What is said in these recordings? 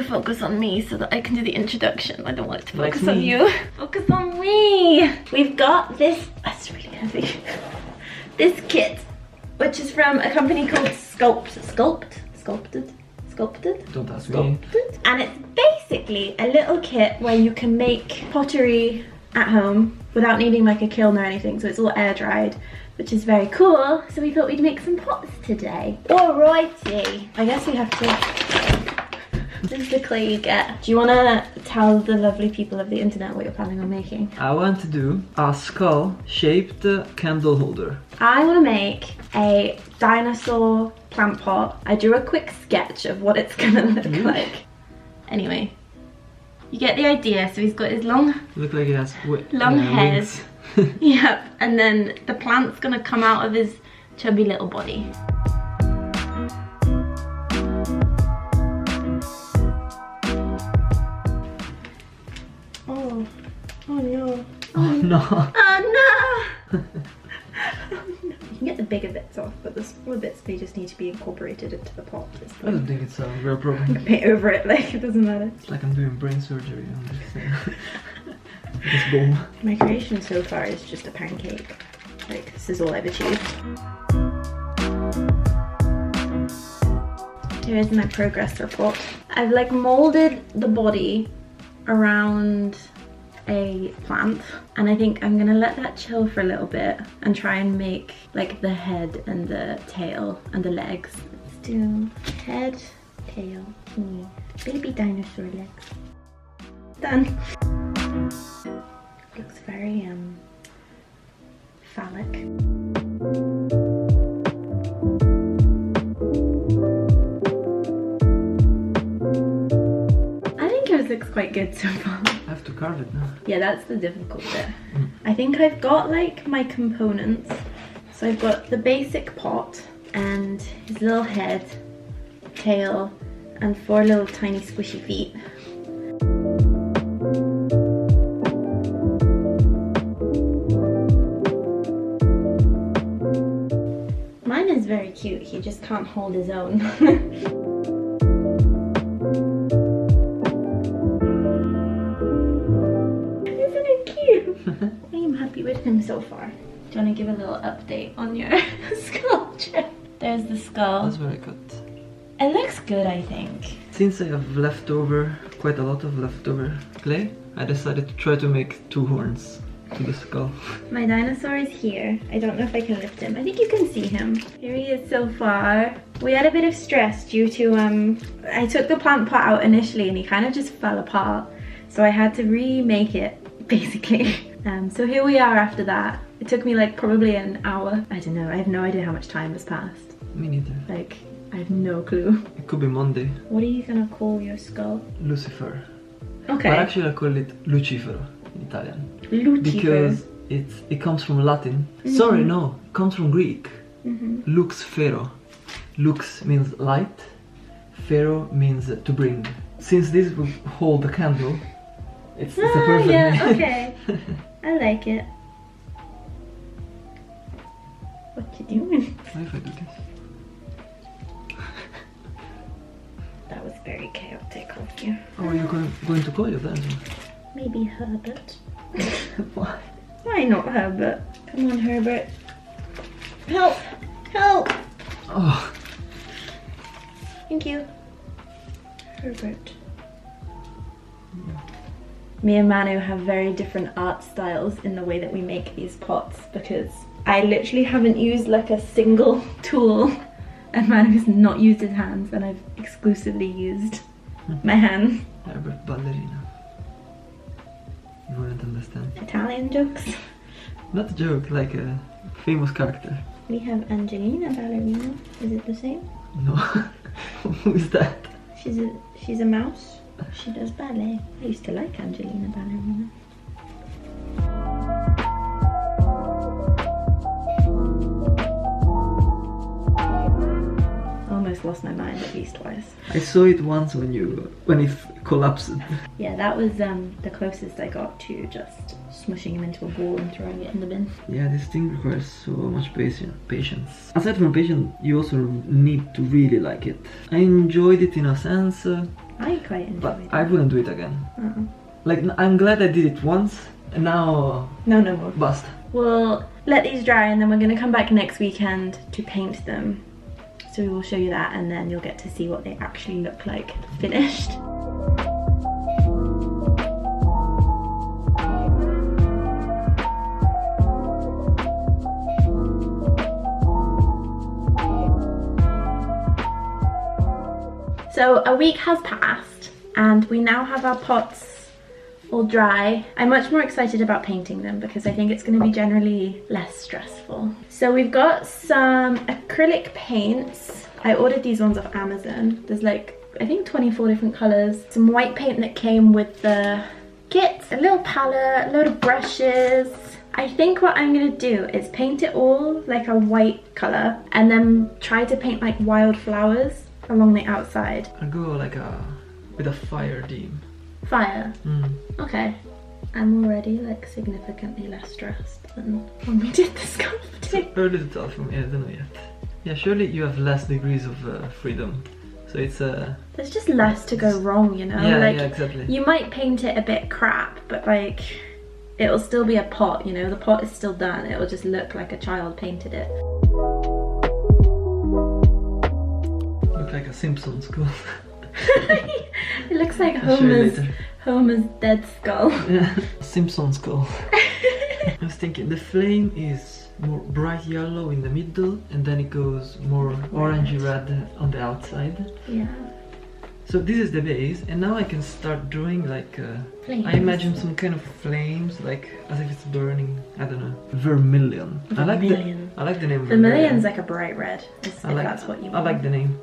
to focus on me so that I can do the introduction. I don't want it to Like focus on me. you. Focus on me. We've got this, that's really heavy. This kit, which is from a company called Sculpd. Don't ask me. And it's basically a little kit where you can make pottery at home without needing like a kiln or anything, so it's all air dried, which is very cool. So we thought we'd make some pots today. Alrighty, I guess we have to, this is the clay you get. Do you want to tell the lovely people of the internet what you're planning on making? I want to do a skull-shaped candle holder. I want to make a dinosaur plant pot. I drew a quick sketch of what it's gonna look like. Anyway, you get the idea. So he's got his long Look like it has long head. wings. Yep, and then the plant's gonna come out of his chubby little body. Oh no. Oh no. Oh no! You can get the bigger bits off, but the smaller bits, they just need to be incorporated into the pot. I don't think it's a real problem. Paint over it, like it doesn't matter. It's like I'm doing brain surgery on this this bowl. My creation so far is just a pancake. Like, this is all I've achieved. Here is my progress report. I've like molded the body around a plant, and I think I'm gonna let that chill for a little bit and try and make like the head and the tail and the legs. Let's do head, tail, baby dinosaur legs. Done. Looks very phallic. I think yours looks quite good so far. I have to carve it now. Yeah, that's the difficult bit. I think I've got like my components. So I've got the basic pot and his little head, tail, and 4 little tiny squishy feet. Mine is very cute, he just can't hold his own. I'm happy with him so far. Do you want to give a little update on your sculpture? There's the skull. That's very good. It looks good, I think. Since I have quite a lot of leftover clay, I decided to try to make 2 horns to the skull. My dinosaur is here. I don't know if I can lift him. I think you can see him. Here he is so far. We had a bit of stress due to, I took the plant pot out initially and he kind of just fell apart. So I had to remake it, basically. So here we are after that. It took me like probably an hour. I don't know, I have no idea how much time has passed. Me neither. Like, I have no clue. It could be Monday. What are you gonna call your skull? Lucifer. Okay. But actually I call it Lucifero in Italian. Lucifer. Because it comes from Latin. Sorry, no, it comes from Greek. Lux fero. Lux means light, fero means to bring. Since this will hold the candle, it's a perfect yeah, name. okay. I like it. What you doing? What if I do this? That was very chaotic of you. Oh, are you going to call your dinosaur? Maybe Herbert. Why? Why not Herbert? Come on, Herbert. Help! Help! Oh, Thank you. Herbert. Me and Manu have very different art styles in the way that we make these pots, because I literally haven't used like a single tool and Manu's not used his hands, and I've exclusively used my hands. Herbert Ballerina. You wouldn't understand. Italian jokes. Not a joke, like a famous character. We have Angelina Ballerina. Is it the same? No. Who is that? She's a mouse. She does ballet. I used to like Angelina Ballerina. Almost lost my mind at least twice. I saw it once when it collapsed. Yeah, that was the closest I got to just smushing him into a ball and throwing it in the bin. Yeah, this thing requires so much patience. Aside from patience, you also need to really like it. I enjoyed it in a sense. I quite enjoyed but it. I wouldn't do it again. Like, I'm glad I did it once, and now... No more. Bust. We'll let these dry and then we're going to come back next weekend to paint them. So we will show you that and then you'll get to see what they actually look like finished. So a week has passed and we now have our pots all dry. I'm much more excited about painting them because I think it's going to be generally less stressful. So we've got some acrylic paints. I ordered these ones off Amazon. There's like, I think 24 different colours. Some white paint that came with the kit, a little palette, a load of brushes. I think what I'm going to do is paint it all like a white colour and then try to paint like wildflowers along the outside. I'll go like with a fire theme. Fire? Okay. I'm already like significantly less stressed than when we did the sculpting. Early to tell from me, I don't know yet. Yeah, surely you have less degrees of freedom. So it's there's just less to go wrong, you know? Yeah, like, yeah, exactly. You might paint it a bit crap, but like, it'll still be a pot, you know? The pot is still done. It'll just look like a child painted it. Look like a Simpsons skull. It looks like Homer's dead skull. Yeah, Simpsons skull. I was thinking the flame is more bright yellow in the middle and then it goes more orangey red on the outside. Yeah. So this is the base and now I can start drawing like I imagine some kind of flames, like as if it's burning. I don't know. Vermilion. I like the name. Vermilion's like a bright red. If like, that's what you want. I like the name.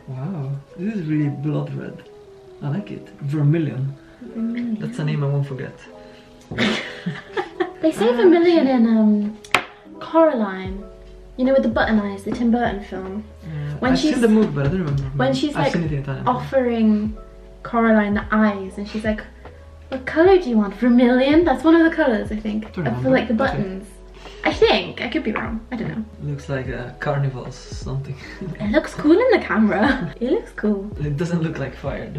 Wow, this is really blood red. I like it. Vermilion. That's a name I won't forget. They say vermilion in Coraline. You know, with the button eyes, the Tim Burton film. I've seen the movie, but I don't remember. When she's I've like seen it in Italian. offering Coraline the eyes, and she's like, "What color do you want? Vermilion?" That's one of the colors, I think. For like the buttons. I think. I could be wrong. I don't know. Looks like a carnival or something. It looks cool in the camera. It looks cool. It doesn't look like fire.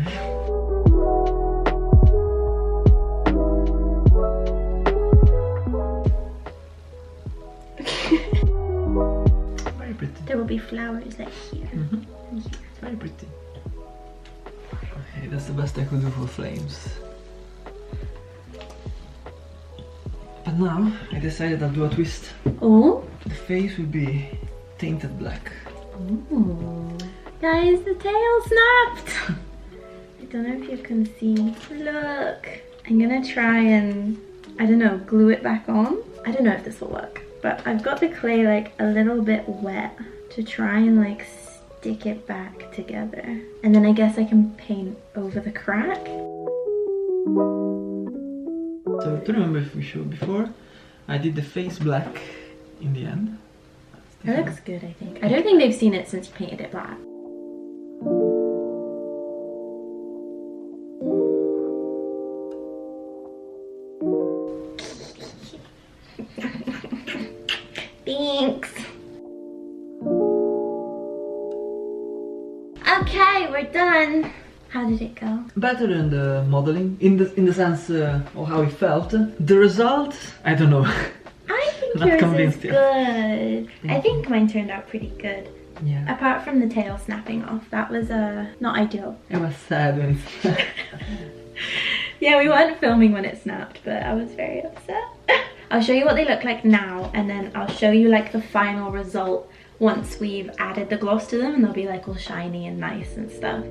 Very pretty. There will be flowers like here. And here. Very pretty. Okay, that's the best I could do for flames. But now I decided I'll do a twist. Oh? The face will be tainted black. Ooh. Guys, the tail snapped! I don't know if you can see. Look! I'm gonna try and, I don't know, glue it back on. I don't know if this will work, but I've got the clay like a little bit wet to try and like stick it back together. And then I guess I can paint over the crack. So I don't remember if we showed before, I did the face black in the end. It looks good, I think. I don't think they've seen it since you painted it black. Thanks. Okay, we're done. How did it go? Better than the modeling, in the sense of how it felt. The result, I don't know. I think Not yours convinced is yet. good. I think mine turned out pretty good. Yeah. Apart from the tail snapping off, that was not ideal. I was sad when it snapped. Yeah, we weren't filming when it snapped, but I was very upset. I'll show you what they look like now, and then I'll show you like the final result once we've added the gloss to them, and they'll be like all shiny and nice and stuff.